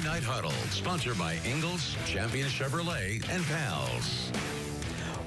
Night Huddle, sponsored by Ingalls, Champion Chevrolet, and Pals.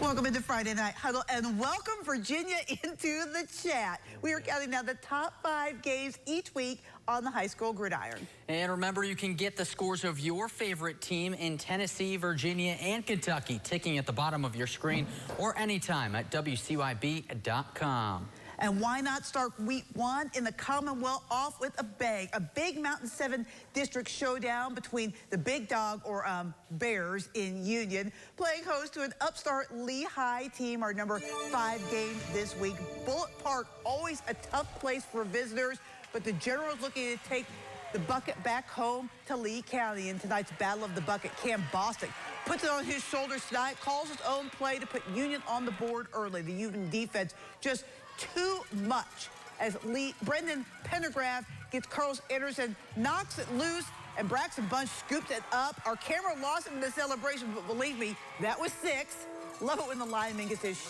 Welcome into Friday Night Huddle, and welcome Virginia into the chat. We are counting down the top 5 games each week on the high school gridiron. And remember, you can get the scores of your favorite team in Tennessee, Virginia, and Kentucky ticking at the bottom of your screen or anytime at WCYB.com. And why not start week 1 in the Commonwealth off with a bang? A big Mountain 7 district showdown between the Big Dog, or Bears, in Union, playing host to an upstart Lehigh team, our number 5 game this week. Bullitt Park, always a tough place for visitors, but the Generals looking to take the bucket back home to Lee County in tonight's Battle of the Bucket. Cam Bostic puts it on his shoulders tonight, calls his own play to put Union on the board early. The Union defense just too much as Brendan Pendergraft gets Carlos Anderson, knocks it loose, and Braxton Bunch scoops it up. Our camera lost it in the celebration, but believe me, that was 6. Love it when the lineman gets his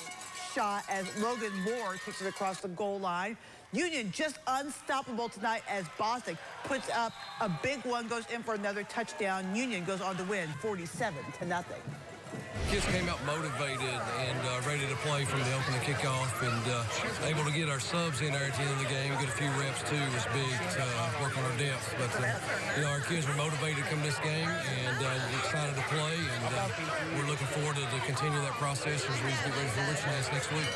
shot as Logan Moore takes it across the goal line. Union just unstoppable tonight as Bostic puts up a big one, goes in for another touchdown. Union goes on to win 47-0. Kids came out motivated and ready to play from the opening kickoff, and able to get our subs in there at the end of the game, get a few reps too, was big to work on our depth. But you know, our kids were motivated to come this game and excited to play, and we're looking forward to continue that process as we get ready for Richlands next week.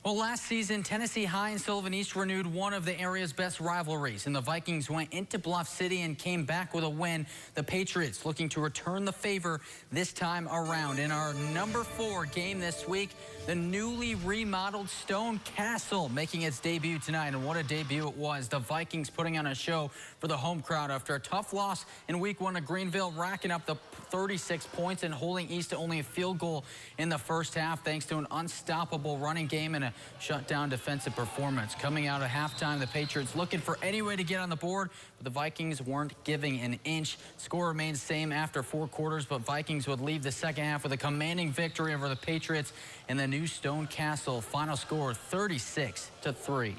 Well, last season, Tennessee High and Sullivan East renewed one of the area's best rivalries, and the Vikings went into Bluff City and came back with a win. The Patriots looking to return the favor this time around. In our number 4 game this week, the newly remodeled Stone Castle making its debut tonight, and what a debut it was. The Vikings putting on a show for the home crowd after a tough loss in week 1 to Greenville, racking up the 36 points and holding East to only a field goal in the first half thanks to an unstoppable running game and a shutdown defensive performance. Coming out of halftime, the Patriots looking for any way to get on the board, but the Vikings weren't giving an inch. Score remained the same after 4 quarters, but Vikings would leave the second half with a commanding victory over the Patriots in the new Stone Castle. Final score 36-3.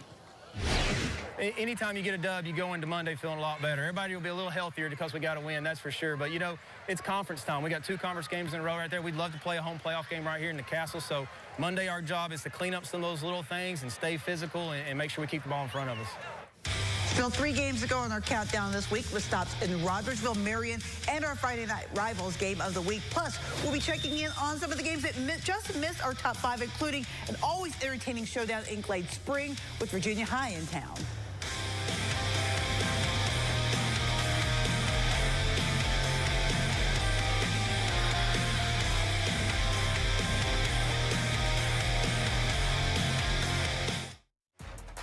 Anytime you get a dub, you go into Monday feeling a lot better. Everybody will be a little healthier because we got to win, that's for sure. But, you know, it's conference time. We got 2 conference games in a row right there. We'd love to play a home playoff game right here in the Castle. So Monday, our job is to clean up some of those little things and stay physical and make sure we keep the ball in front of us. Still 3 games to go on our countdown this week with stops in Rogersville, Marion, and our Friday Night Rivals game of the week. Plus, we'll be checking in on some of the games that just missed our top 5, including an always entertaining showdown in Glade Spring with Virginia High in town.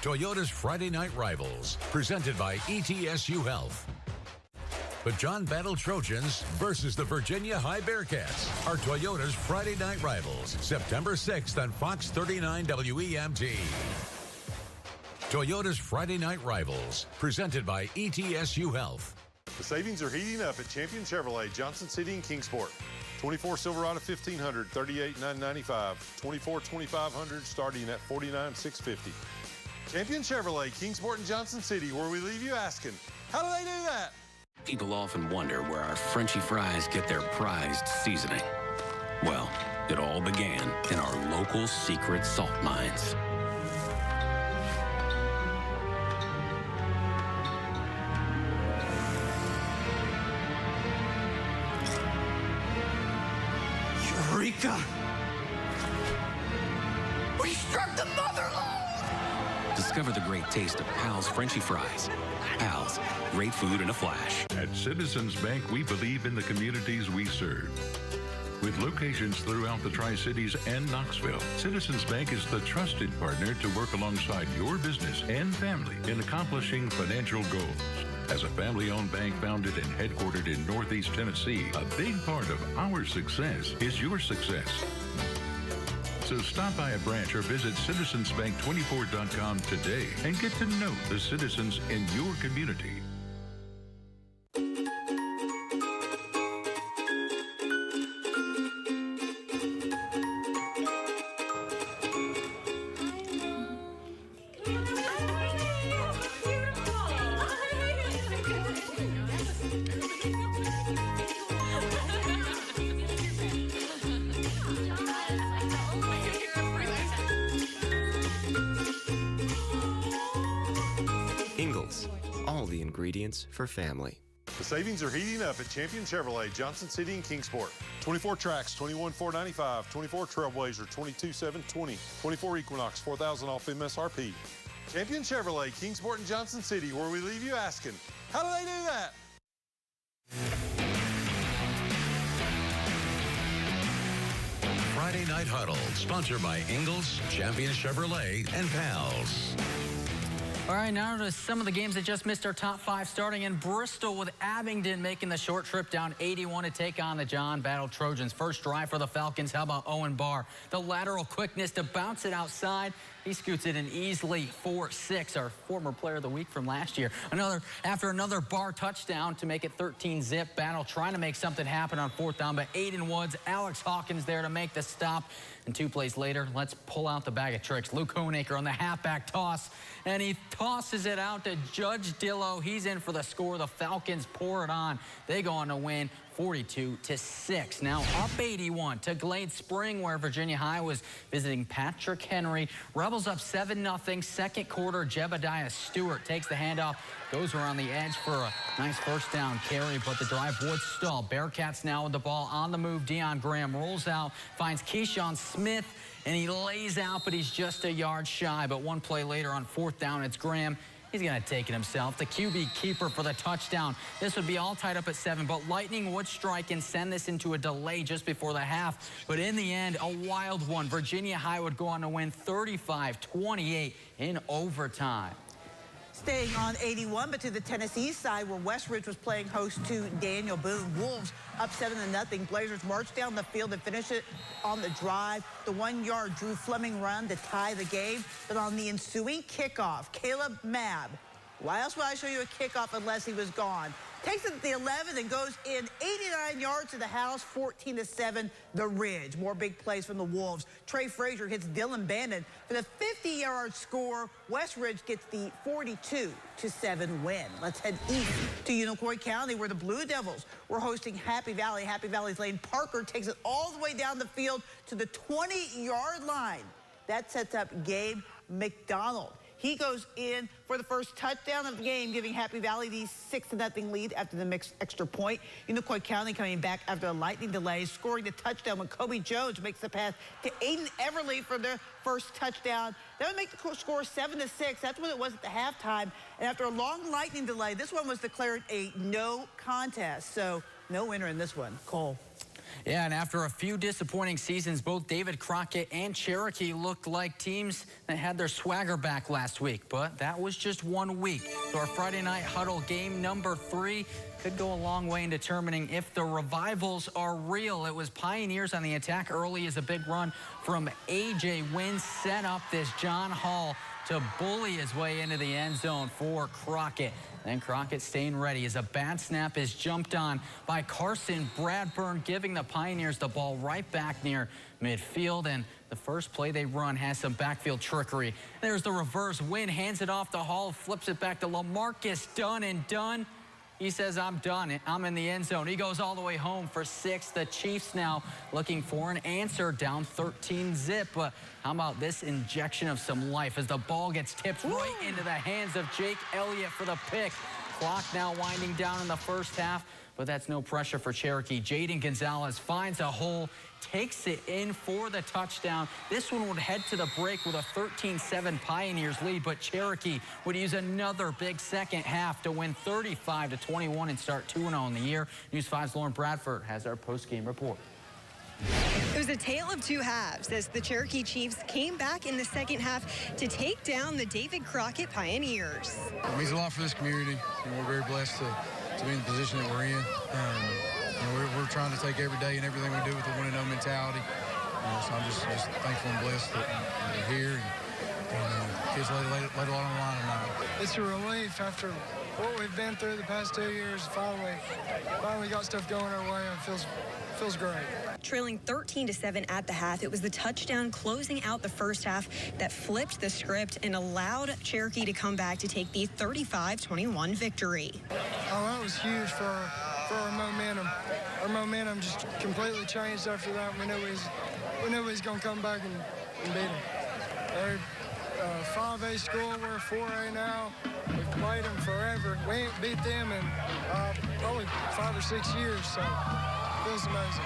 Toyota's Friday Night Rivals, presented by ETSU Health. The John Battle Trojans versus the Virginia High Bearcats are Toyota's Friday Night Rivals, September 6th on Fox 39 WEMT. Toyota's Friday Night Rivals, presented by ETSU Health. The savings are heating up at Champion Chevrolet, Johnson City, and Kingsport. 24 Silverado 1500, 38,995. 24 2500, starting at 49,650. Champion Chevrolet, Kingsport, and Johnson City, where we leave you asking, how do they do that? People often wonder where our Frenchy fries get their prized seasoning. Well, it all began in our local secret salt mines. Eureka! We struck the motherlode! Discover the great taste of Pal's Frenchy fries. Pal's, great food in a flash. At Citizens Bank, we believe in the communities we serve. With locations throughout the Tri-Cities and Knoxville, Citizens Bank is the trusted partner to work alongside your business and family in accomplishing financial goals. As a family-owned bank founded and headquartered in Northeast Tennessee, a big part of our success is your success. So stop by a branch or visit citizensbank24.com today and get to know the citizens in your community. Ingalls, all the ingredients for family. The savings are heating up at Champion Chevrolet, Johnson City and Kingsport. 24 Tracks, $21,495. 24 Trailblazer, $22,720. 24 Equinox, $4,000 off MSRP. Champion Chevrolet, Kingsport and Johnson City, where we leave you asking, how do they do that? Friday Night Huddle, sponsored by Ingalls, Champion Chevrolet, and Pals. All right, now to some of the games that just missed our top 5, starting in Bristol with Abingdon making the short trip down 81 to take on the John Battle Trojans. First drive for the Falcons. How about Owen Barr? The lateral quickness to bounce it outside. He scoots it in easily 4-6, our former player of the week from last year. After another Barr touchdown to make it 13-zip. Battle trying to make something happen on 4th down, but Aiden Woods, Alex Hawkins there to make the stop. And 2 plays later, let's pull out the bag of tricks. Luke Hoenaker on the halfback toss, and he tosses it out to Judge Dillo. He's in for the score. The Falcons pour it on. They go on to win 42-6. Now up 81 to Glade Spring, where Virginia High was visiting Patrick Henry. Rebels up 7-0. Second quarter, Jebediah Stewart takes the handoff, goes around the edge for a nice first down carry, but the drive would stall. Bearcats now with the ball on the move. Deion Graham rolls out, finds Keyshawn Smith, and he lays out, but he's just a yard shy. But 1 play later on 4th down, it's Graham. He's going to take it himself. The QB keeper for the touchdown. This would be all tied up at 7, but Lightning would strike and send this into a delay just before the half. But in the end, a wild one. Virginia High would go on to win 35-28 in overtime. Staying on 81, but to the Tennessee side, where Westridge was playing host to Daniel Boone. Wolves up 7-0. Blazers march down the field and finish it on the drive. The 1-yard Drew Fleming run to tie the game. But on the ensuing kickoff, Caleb Mabb, why else would I show you a kickoff unless he was gone? Takes it at the 11 and goes in 89 yards to the house, 14-7, the Ridge. More big plays from the Wolves. Trey Frazier hits Dylan Bannon for the 50-yard score. Westridge gets the 42-7 win. Let's head east to Unicoi County, where the Blue Devils were hosting Happy Valley. Happy Valley's Lane Parker takes it all the way down the field to the 20-yard line. That sets up Gabe McDonald. He goes in for the first touchdown of the game, giving Happy Valley the 6-0 lead after the mixed extra point. Unicoi County coming back after a lightning delay, scoring the touchdown when Kobe Jones makes the pass to Aiden Everly for their first touchdown. That would make the score 7-6. That's what it was at the halftime. And after a long lightning delay, this one was declared a no contest. So no winner in this one. Cole. Yeah, and after a few disappointing seasons, both David Crockett and Cherokee looked like teams that had their swagger back last week. But that was just 1 week. So our Friday Night Huddle game number 3 could go a long way in determining if the revivals are real. It was Pioneers on the attack early as a big run from A.J. Wynn set up this John Hall to bully his way into the end zone for Crockett. Then Crockett staying ready as a bad snap is jumped on by Carson Bradburn, giving the Pioneers the ball right back near midfield. And the first play they run has some backfield trickery. There's the reverse. Wynn hands it off to Hall, flips it back to LaMarcus Dunn. He says, I'm done. I'm in the end zone. He goes all the way home for 6. The Chiefs now looking for an answer, down 13-zip. But how about this injection of some life as the ball gets tipped right into the hands of Jake Elliott for the pick. Clock now winding down in the first half, but that's no pressure for Cherokee. Jaden Gonzalez finds a hole, takes it in for the touchdown. This one would head to the break with a 13-7 Pioneers lead, but Cherokee would use another big second half to win 35-21 and start 2-0 in the year. News 5's Lauren Bradford has our post-game report. It was a tale of 2 halves as the Cherokee Chiefs came back in the second half to take down the David Crockett Pioneers. It means a lot for this community, and we're very blessed to be in the position that we're in. We're trying to take every day and everything we do with a win-and-no mentality. So I'm just thankful and blessed that we're here and kids laid a lot on the line tonight. It's a relief after what we've been through the past 2 years. Finally got stuff going our way, and it feels great. Trailing 13-7 at the half, it was the touchdown closing out the first half that flipped the script and allowed Cherokee to come back to take the 35-21 victory. Oh, that was huge for our momentum. Our momentum just completely changed after that. We knew he was going to come back and beat him. 5A school. We're 4A now. We've played them forever. We ain't beat them in probably 5 or 6 years, so it feels amazing.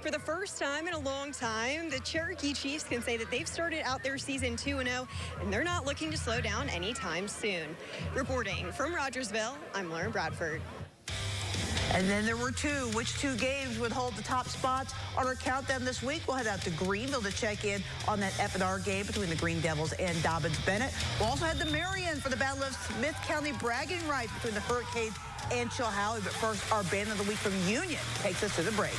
For the first time in a long time, the Cherokee Chiefs can say that they've started out their season 2-0, and they're not looking to slow down anytime soon. Reporting from Rogersville, I'm Lauren Bradford. And then there were two. Which two games would hold the top spots on our countdown this week? We'll head out to Greenville to check in on that F&R game between the Green Devils and Dobyns-Bennett. We'll also head to Marion for the Battle of Smith County bragging rights between the Hurricanes and Chilhowie. But first, our Band of the Week from Union takes us to the break.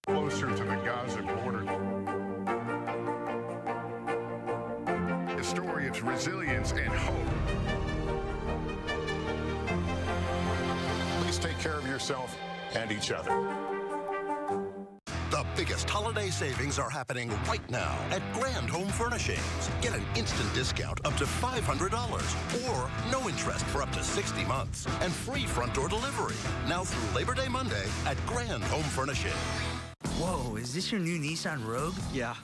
Closer to the Gaza border. A story of resilience and hope. Please take care of yourself and each other. The biggest holiday savings are happening right now at Grand Home Furnishings. Get an instant discount up to $500 or no interest for up to 60 months and free front door delivery. Now through Labor Day Monday at Grand Home Furnishings. Whoa, is this your new Nissan Rogue? Yeah,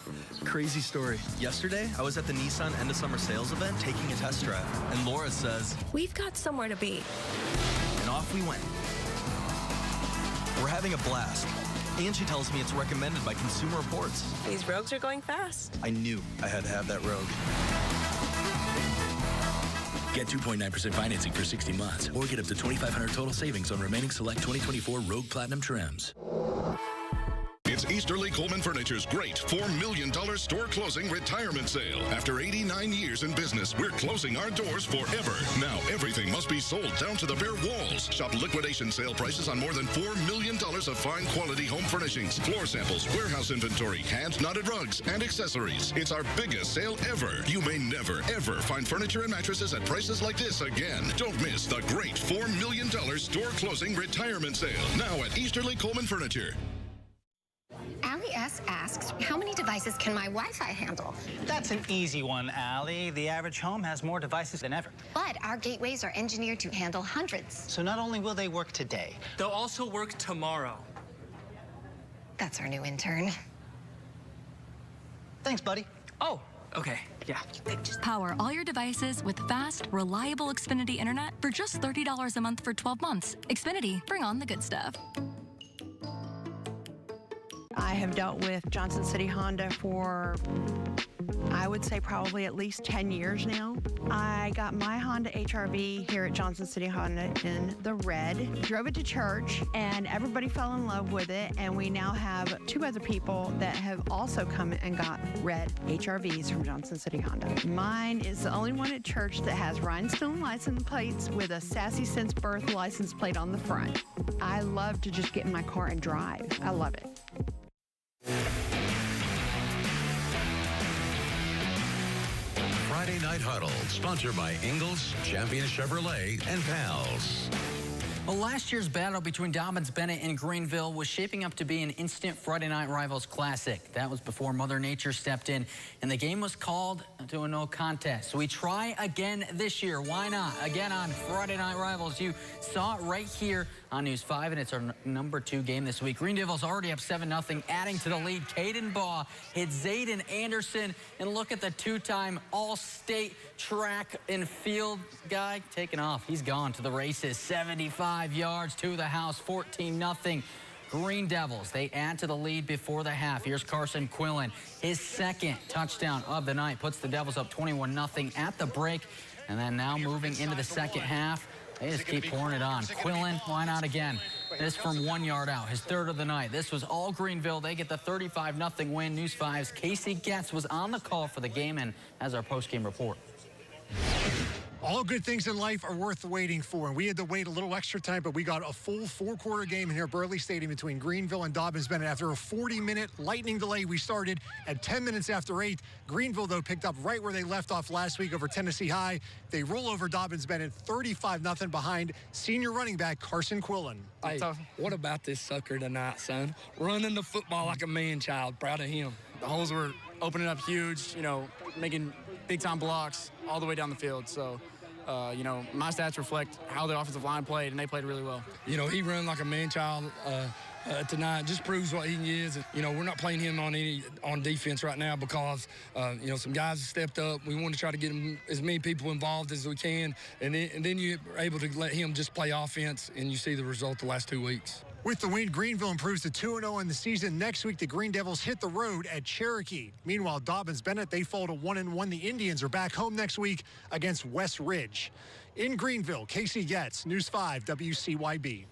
crazy story. Yesterday, I was at the Nissan end of summer sales event taking a test drive, and Laura says, "We've got somewhere to be." And off we went. We're having a blast. And she tells me it's recommended by Consumer Reports. These Rogues are going fast. I knew I had to have that Rogue. Get 2.9% financing for 60 months, or get up to $2,500 total savings on remaining select 2024 Rogue Platinum trims. It's Easterly Coleman Furniture's great $4 million store closing retirement sale. After 89 years in business, we're closing our doors forever. Now everything must be sold down to the bare walls. Shop liquidation sale prices on more than $4 million of fine quality home furnishings, floor samples, warehouse inventory, hand-knotted rugs, and accessories. It's our biggest sale ever. You may never, ever find furniture and mattresses at prices like this again. Don't miss the great $4 million store closing retirement sale. Now at Easterly Coleman Furniture. Allie S. asks, how many devices can my Wi-Fi handle? That's an easy one, Allie. The average home has more devices than ever. But our gateways are engineered to handle hundreds. So not only will they work today, they'll also work tomorrow. That's our new intern. Thanks, buddy. Oh, okay, yeah. Power all your devices with fast, reliable Xfinity Internet for just $30 a month for 12 months. Xfinity, bring on the good stuff. I have dealt with Johnson City Honda for, I would say, probably at least 10 years now. I got my Honda HR-V here at Johnson City Honda in the red, drove it to church, and everybody fell in love with it, and we now have 2 other people that have also come and got red HR-Vs from Johnson City Honda. Mine is the only one at church that has rhinestone license plates with a Sassy Since Birth license plate on the front. I love to just get in my car and drive. I love it. Friday Night Huddle, sponsored by Ingalls, Champion Chevrolet, and Pals. Well, last year's battle between Dobyns-Bennett and Greenville was shaping up to be an instant Friday Night Rivals classic. That was before Mother Nature stepped in, and the game was called to a no contest. So we try again this year. Why not? Again on Friday Night Rivals. You saw it right here on News 5, and it's our number 2 game this week. Green Devil's already up 7-0, adding to the lead. Caden Baugh hits Zayden Anderson, and look at the 2-time All-State track and field guy taking off. He's gone to the races. 75 yards to the house, 14-0. Green Devils, they add to the lead before the half. Here's Carson Quillen. His second touchdown of the night puts the Devils up 21-0 at the break. And then now moving into the second half, they just keep pouring it on. Quillen, why not again? This from 1 yard out, his third of the night. This was all Greenville. They get the 35-0 win. News 5's Casey Getz was on the call for the game and has our post-game report. All good things in life are worth waiting for, and we had to wait a little extra time, but we got a full 4-quarter game here at Burley Stadium between Greenville and Dobyns-Bennett. After a 40-minute lightning delay, we started at 10 minutes after 8. Greenville, though, picked up right where they left off last week over Tennessee High. They roll over Dobyns-Bennett 35-0 behind senior running back Carson Quillen. Hey, what about this sucker tonight, son? Running the football like a man-child. Proud of him. The holes were opening up huge, you know, making big-time blocks all the way down the field. So, you know, my stats reflect how the offensive line played, and they played really well. You know, he ran like a man-child tonight. Just proves what he is. You know, we're not playing him on defense right now because, you know, some guys have stepped up. We want to try to get as many people involved as we can, and then you're able to let him just play offense, and you see the result the last 2 weeks. With the win, Greenville improves to 2-0 in the season. Next week, the Green Devils hit the road at Cherokee. Meanwhile, Dobyns-Bennett, they fall to 1-1. The Indians are back home next week against West Ridge. In Greenville, Casey Getz, News 5 WCYB.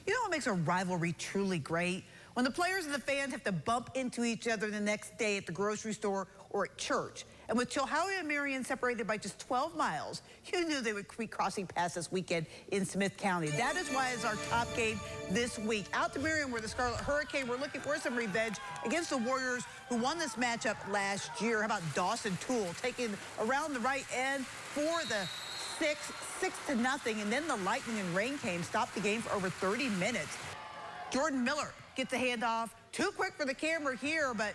You know what makes a rivalry truly great? When the players and the fans have to bump into each other the next day at the grocery store or at church. And with Chilhowie and Marion separated by just 12 miles, you knew they would be crossing paths this weekend in Smith County. That is why it's our top game this week. Out to Marion, where the Scarlet Hurricane were looking for some revenge against the Warriors, who won this matchup last year. How about Dawson Toole taking around the right end for the 6-0, and then the lightning and rain came, stopped the game for over 30 minutes. Jordan Miller gets the handoff. Too quick for the camera here, but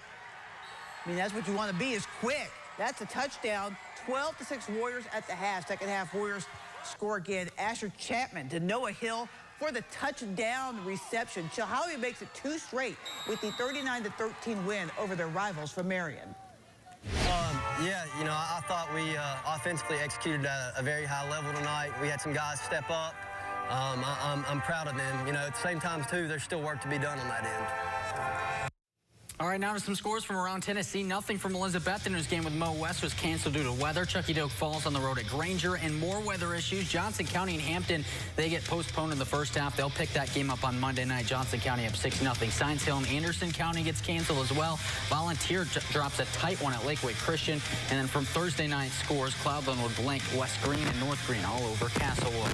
I mean, that's what you want to be, is quick. That's a touchdown. 12-6 Warriors at the half. Second half, Warriors score again. Asher Chapman to Noah Hill for the touchdown reception. Chilhowie makes it 2 straight with the 39-13 win over their rivals from Marion. Yeah, you know, I thought we offensively executed at a very high level tonight. We had some guys step up. I'm proud of them. You know, at the same time, too, there's still work to be done on that end. All right, now to some scores from around Tennessee. Nothing from Elizabethton, whose game with Mo West was canceled due to weather. Chucky Doak falls on the road at Granger, and more weather issues. Johnson County and Hampton, they get postponed in the first half. They'll pick that game up on Monday night. Johnson County up 6-0. Science Hill and Anderson County gets canceled as well. Volunteer drops a tight one at Lakeway Christian. And then from Thursday night scores, Cloudland would blank West Green and North Green all over Castlewood.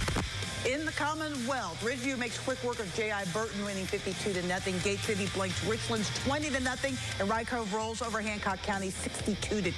In the Commonwealth, Ridgeview makes quick work of J.I. Burton, winning 52-0. Gate City blanks Richlands 20-0, and Rye Cove rolls over Hancock County 62-6.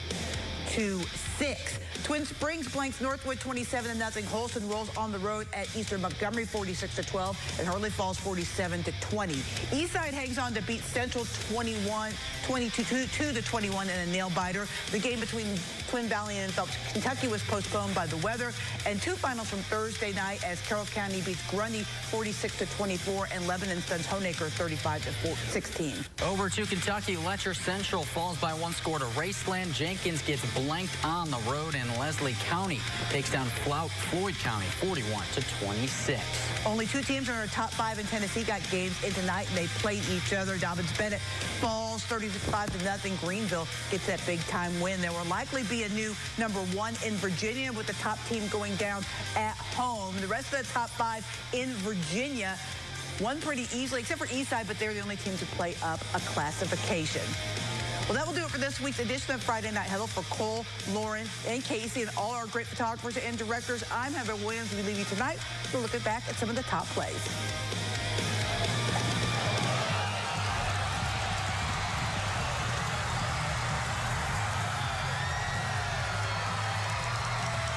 Twin Springs blanks Northwood 27-0. Holston rolls on the road at Eastern Montgomery 46-12, and Hurley Falls 47-20. Eastside hangs on to beat Central 22-21 in a nail-biter. The game between Twin Valley and Phelps, Kentucky was postponed by the weather. And 2 finals from Thursday night as Carroll County beats Grundy 46-24 and Lebanon stuns Honaker 35-16. Over to Kentucky, Letcher Central falls by 1 score to Raceland. Jenkins gets blanked on the road, and Leslie County takes down Floyd County 41-26. Only 2 teams in our top 5 in Tennessee got games in tonight, and they played each other. Dobyns-Bennett falls 35-0. Greenville gets that big-time win. There will likely be a new #1 in Virginia, with the top team going down at home. The rest of the top 5 in Virginia won pretty easily, except for Eastside, but they're the only team to play up a classification. Well, that will do it for this week's edition of Friday Night Huddle. For Cole, Lauren, and Casey, and all our great photographers and directors, I'm Heather Williams. We leave you tonight. We're looking back at some of the top plays.